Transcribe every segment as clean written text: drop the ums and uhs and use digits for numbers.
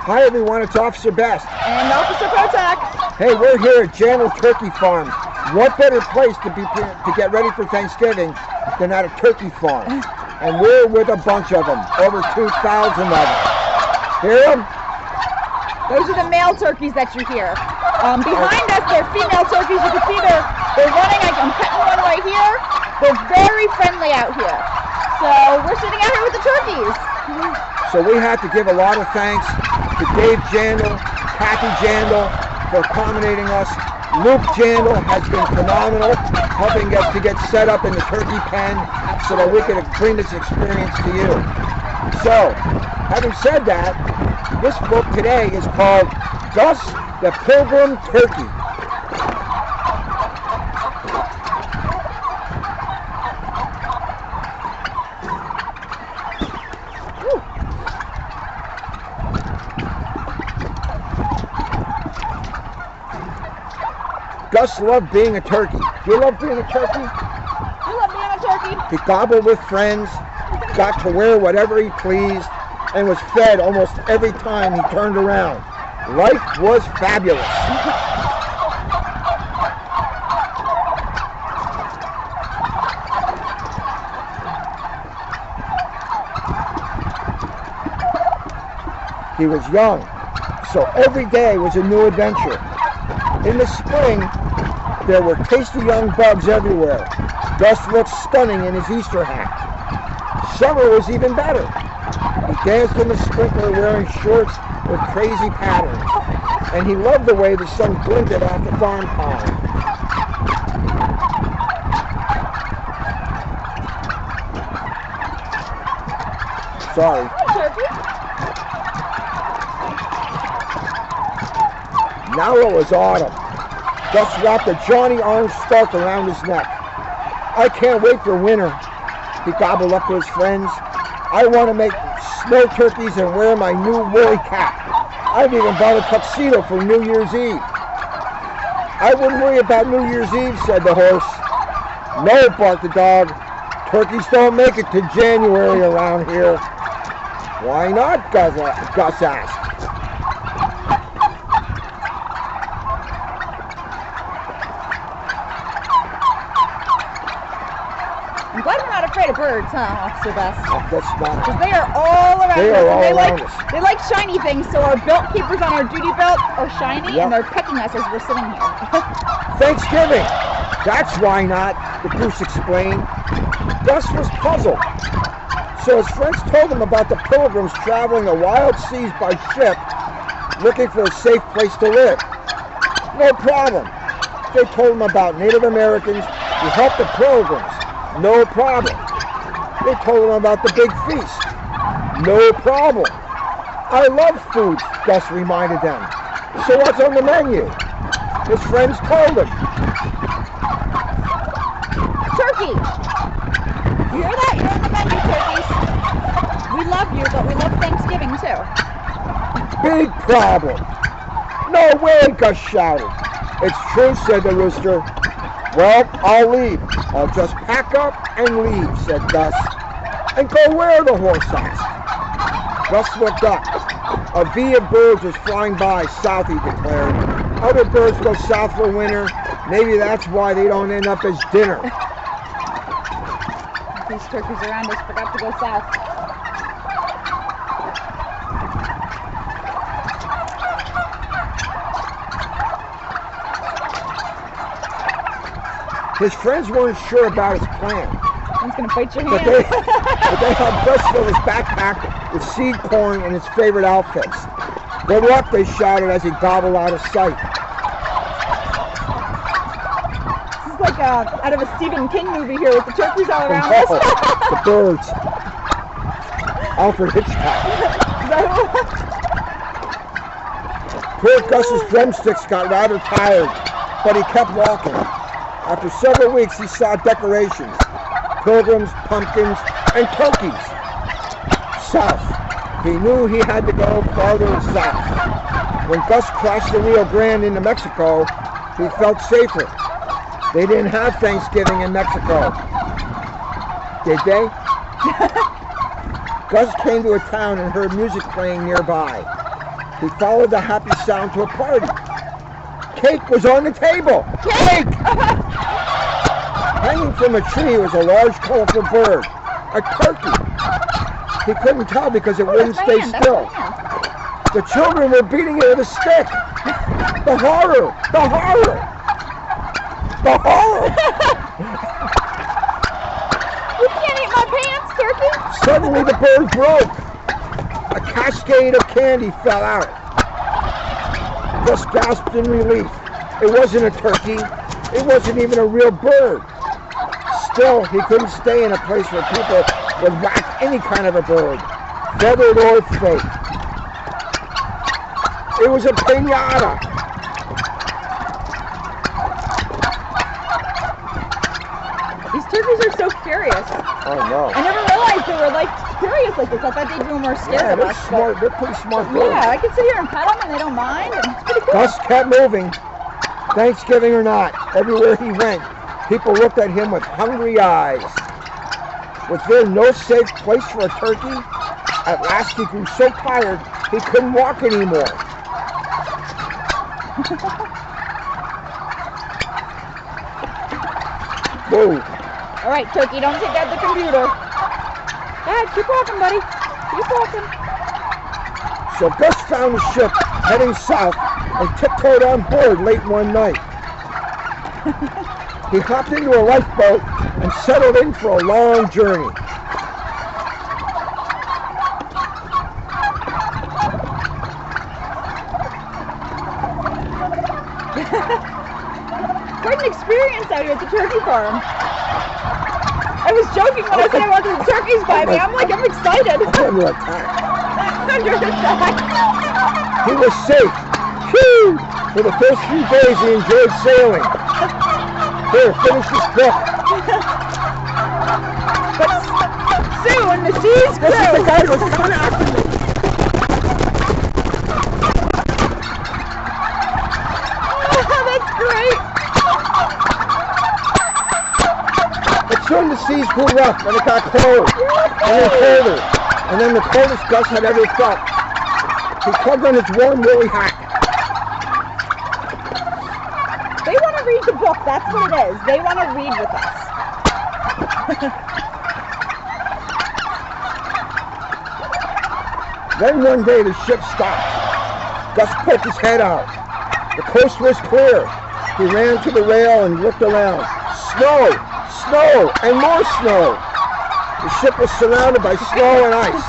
Hi everyone, it's Officer Best. And Officer Potak. Hey, we're here at Jandal Turkey Farm. What better place to get ready for Thanksgiving than at a turkey farm? And we're with a bunch of them, over 2,000 of them. Hear them? Those are the male turkeys that you hear. Behind us, they're female turkeys. You can see they're running. I'm petting one right here. They're very friendly out here. So we're sitting out here with the turkeys. So we have to give a lot of thanks to Dave Jandal, Kathy Jandal for accommodating us. Luke Jandal has been phenomenal, helping us to get set up in the turkey pen so that we can bring this experience to you. So, having said that, this book today is called Gus the Pilgrim Turkey. Gus loved being a turkey. Do you love being a turkey? You love being a turkey? He gobbled with friends, got to wear whatever he pleased, and was fed almost every time he turned around. Life was fabulous. He was young, so every day was a new adventure. In the spring, there were tasty young bugs everywhere. Gus looked stunning in his Easter hat. Summer was even better. He danced in the sprinkler wearing shorts with crazy patterns. And he loved the way the sun glinted off the farm pond. Sorry. Now it was autumn. Gus wrapped a Johnny orange scarf around his neck. I can't wait for winter, he gobbled up to his friends. I want to make snow turkeys and wear my new woolly cap. I've even bought a tuxedo for New Year's Eve. I wouldn't worry about New Year's Eve, said the horse. No, barked the dog. Turkeys don't make it to January around here. Why not, Gus asked. I'm glad we're not afraid of birds, huh, Officer Best? That's not. Because they are all around They us. are all around us. They like shiny things, so our belt keepers on our duty belt are shiny, Yep. and they're pecking us as we're sitting here. Thanksgiving. That's why not, the goose explained. Gus was puzzled. So his friends told him about the pilgrims traveling the wild seas by ship, looking for a safe place to live. No problem. They told him about Native Americans who helped the pilgrims. No problem. They told him about the big feast. No problem. I love food, Gus reminded them. So what's on the menu? His friends told him. Turkey! You hear that? You're on the menu, turkeys. We love you, but we love Thanksgiving too. Big problem. No way, Gus shouted. It's true, said the rooster. Well, I'll leave. I'll just pack up and leave, said Gus. And go where, the horse asked. Gus looked up. A V of birds was flying by south, he declared. Other birds go south for winter. Maybe that's why they don't end up as dinner. These turkeys around us forgot to go south. His friends weren't sure about his plan. One's gonna bite your But hand. they had Gus fill his backpack with seed corn and his favorite outfits. Good luck, they shouted as he gobbled out of sight. This is like out of a Stephen King movie here with the turkeys all around us. The birds. Alfred Hitchcock. Poor Gus's drumsticks got rather tired, but he kept walking. After several weeks, he saw decorations, pilgrims, pumpkins, and turkeys. South. He knew he had to go farther south. When Gus crossed the Rio Grande into Mexico, he felt safer. They didn't have Thanksgiving in Mexico. Did they? Gus came to a town and heard music playing nearby. He followed the happy sound to a party. Cake was on the table. Cake! Hanging from a tree was a large, colorful bird. A turkey. He couldn't tell because it wouldn't stay still. The children were beating it with a stick. The horror! The horror! The horror! You can't eat my pants, turkey! Suddenly the bird broke. A cascade of candy fell out. Gus gasped in relief. It wasn't a turkey. It wasn't even a real bird. Still, he couldn't stay in a place where people would whack any kind of a bird, feathered or fake. It was a piñata. These turkeys are so curious. Oh no. I never realized they were like curious like this. I thought they'd be more scared Yeah, of they're us. smart. They're pretty smart birds. Yeah, I can sit here and pet them and they don't mind. And it's pretty cool. Gus kept moving. Thanksgiving or not, everywhere he went, people looked at him with hungry eyes. Was there no safe place for a turkey? At last he grew so tired he couldn't walk anymore. Whoa. All right, turkey, don't take out the computer. Go ahead, keep walking, buddy. Keep walking. So Gus found the ship heading south and tiptoed on board late one night. He hopped into a lifeboat and settled in for a long journey. Quite an experience out here at the turkey farm. I was joking when I said I wanted the turkeys by me. I'm excited. Under attack. Under attack. He was safe. Phew! For the first few days he enjoyed sailing. Here, finish this book. But soon the seas grew. This is the guy who was coming after me. Oh, that's great. But soon the seas grew rough and it got cold. And then colder. And then the coldest Gus had ever felt. He tugged on his warm woolly hat. They want to read the book. That's what it is. They want to read with us. Then one day the ship stopped. Gus poked his head out. The coast was clear. He ran to the rail and looked around. Snow! Snow! And more snow! The ship was surrounded by snow and ice.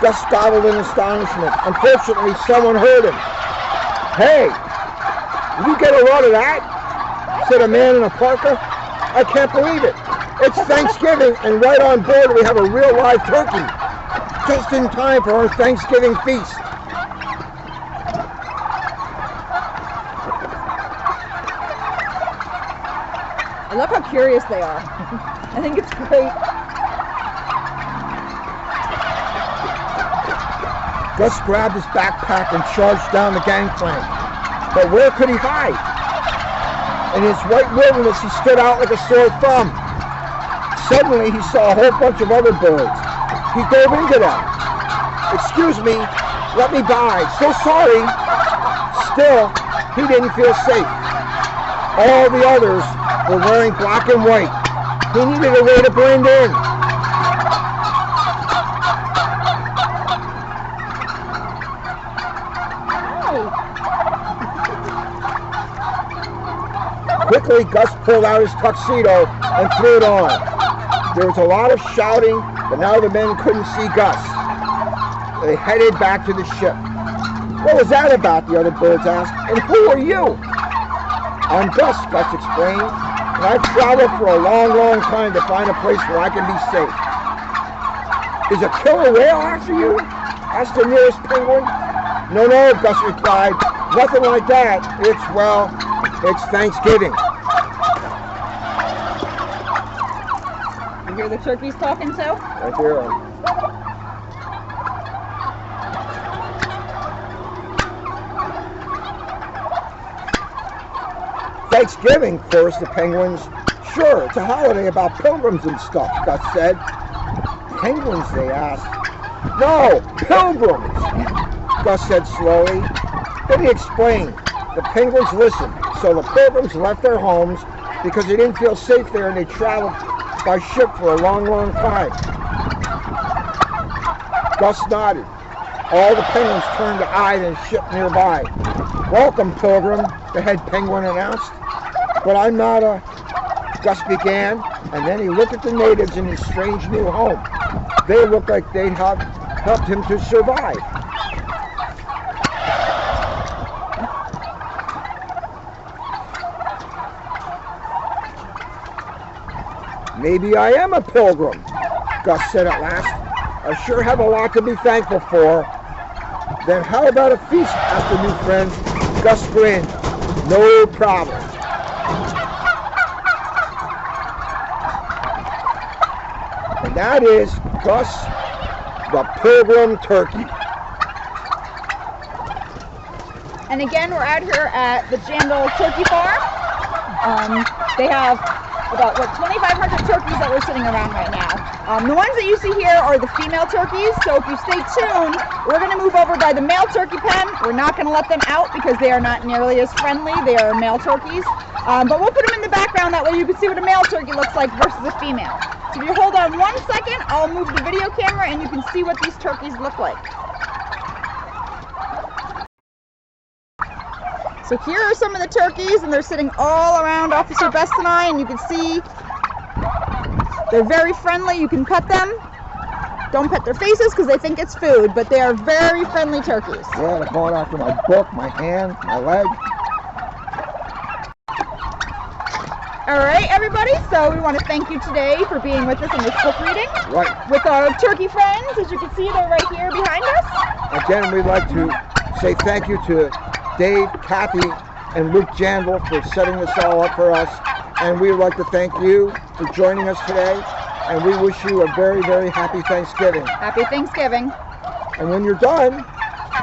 Gus gobbled in astonishment. Unfortunately, someone heard him. Hey! Did you get a lot of that? Said a man in a parka. I can't believe it. It's Thanksgiving, and right on board we have a real live turkey. Just in time for our Thanksgiving feast. I love how curious they are. I think it's great. Gus grabbed his backpack and charged down the gangplank. But where could he hide? In his white wilderness, he stood out like a sore thumb. Suddenly, he saw a whole bunch of other birds. He dove into them. Excuse me, let me by. So sorry. Still, he didn't feel safe. All the others were wearing black and white. He needed a way to blend in. Quickly, Gus pulled out his tuxedo and threw it on. There was a lot of shouting, but now the men couldn't see Gus. They headed back to the ship. What was that about, the other birds asked. And who are you? I'm Gus, Gus explained, and I've traveled for a long, long time to find a place where I can be safe. Is a killer whale after you? Asked the nearest penguin. No, Gus replied. Nothing like that. It's Thanksgiving. You hear the turkeys talking too? I hear them. Thanksgiving, chorused the penguins. Sure, it's a holiday about pilgrims and stuff, Gus said. Penguins, they asked. No, pilgrims. Gus said slowly. Then he explained. The penguins listened, so the pilgrims left their homes because they didn't feel safe there and they traveled by ship for a long, long time. Gus nodded. All the penguins turned to eye the ship nearby. "Welcome, Pilgrim," the head penguin announced. "But I'm not a..." Gus began, and then he looked at the natives in his strange new home. They looked like they'd have helped him to survive. "Maybe I am a pilgrim," Gus said at last. "I sure have a lot to be thankful for." "Then how about a feast?" asked the new friend. Gus grinned. "No problem." And that is Gus the Pilgrim Turkey. And again, we're out here at the Jandal Turkey Farm. They have about 2,500 turkeys that we're sitting around right now. The ones that you see here are the female turkeys, so if you stay tuned, we're going to move over by the male turkey pen. We're not going to let them out because they are not nearly as friendly. They are male turkeys. But we'll put them in the background, that way you can see what a male turkey looks like versus a female. So if you hold on 1 second, I'll move the video camera and you can see what these turkeys look like. So here are some of the turkeys, and they're sitting all around Officer Best and I, and you can see they're very friendly. You can pet them. Don't pet their faces because they think it's food, but they are very friendly turkeys. Yeah, they're going after my book, my hand, my leg. All right, everybody, so we want to thank you today for being with us in this book reading. Right. With our turkey friends. As you can see, they're right here behind us. Again, we'd like to say thank you to Dave, Kathy, and Luke Jandal for setting this all up for us. And we would like to thank you for joining us today. And we wish you a very, very happy Thanksgiving. Happy Thanksgiving. And when you're done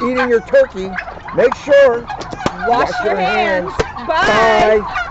eating your turkey, make sure Wash your hands. Bye. Bye.